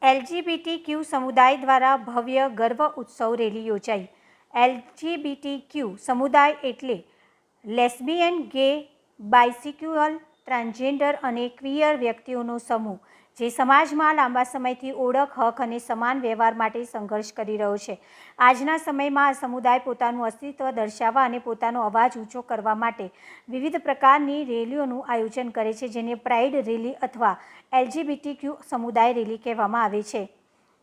LGBTQ समुदाय द्वारा भव्य गर्व उत्सव रेली योजाई। एलजीबीटीक्यू समुदाय एटले लेस्बियन, गे, बाइसेक्सुअल, ट्रांसजेंडर अने क्वियर व्यक्तिओनो समूह जे समाजमां लांबा समयथी ओळख, हक अने समान व्यवहार माटे संघर्ष करी रह्यो छे। आजना समयमां आ समुदाय पोतानुं अस्तित्व दर्शाववा अने पोतानो अवाज ऊंचो करवा माटे विविध प्रकारनी रेलीओनुं आयोजन करे छे, जेने प्राइड रेली अथवा एलजीबीटीक्यू समुदाय रेली कहेवामां आवे छे।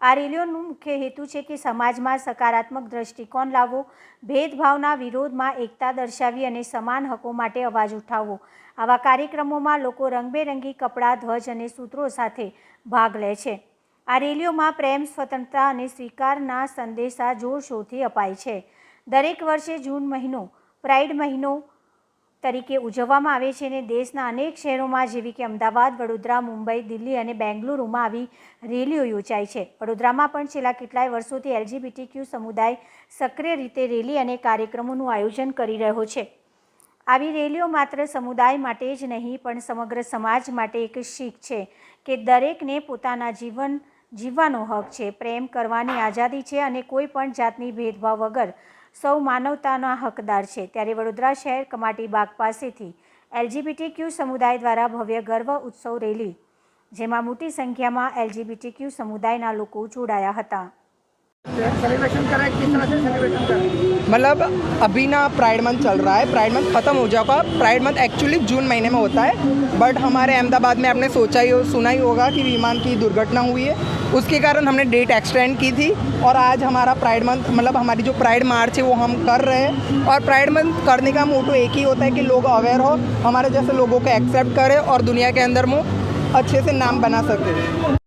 आ रेलीओनो मुख्य हेतु है कि समाज में सकारात्मक दृष्टिकोण लावो, भेदभावना विरोध में एकता दर्शावी अने समान हको माटे अवाज उठावो। आवा कार्यक्रमों में लोग रंगबेरंगी कपड़ा, ध्वज अने सूत्रों साथे भाग ले छे। आ रेलीओ में प्रेम, स्वतंत्रता अने स्वीकारना संदेशा जोरशोरथी अपाय छे। दरेक वर्षे जून महीनो प्राइड महीनो तरीके उजववामां आवे छे ने देशना अनेक शहेरोमां जेवी के अमदावाद, वडोदरा, मुंबई, दिल्ही अने बेंगलुरुमां आवी रेलीओ योजाय छे। वडोदरामां पण छेल्ला કેટલાય વર્ષોથી एलजीबीटीक्यू समुदाय सक्रिय रीते रेली अने कार्यक्रमोनुं आयोजन करी रह्यो छे। आवी रेलीओ मात्र समुदाय माटे ज नहीं पण समग्र समाज माटे एक शीख छे के दरेकने पोताना जीवन जीवવાનો हक छे, प्रेम करवानी आज़ादी छे अने कोई पण जातनी भेदभाव वगर सौ मानवताना हकदार छे। त्यारे वडोदरा शहर कमाटी बाग पासेथी एलजीबीटीक्यू समुदाय द्वारा भव्य गर्व उत्सव रेली, जेमां मोटी संख्यामां एलजीबीटीक्यू समुदायना लोको जोड़ाया हता। सेलिब्रेशन कर रहे हैं, किस तरह से सेलिब्रेशन कर रहे हैं? मतलब अभी ना प्राइड मंथ चल रहा है, प्राइड मंथ ख़त्म हो जाएगा। प्राइड मंथ एक्चुअली जून महीने में होता है, बट हमारे अहमदाबाद में आपने सुना ही होगा कि विमान की दुर्घटना हुई है, उसके कारण हमने डेट एक्सटेंड की थी और आज हमारा प्राइड मंथ मतलब हमारी जो प्राइड मार्च है वो हम कर रहे हैं। और प्राइड मंथ करने का मोटो एक ही होता है कि लोग अवेयर हो, हमारे जैसे लोगों को एक्सेप्ट करें और दुनिया के अंदर में अच्छे से नाम बना सके।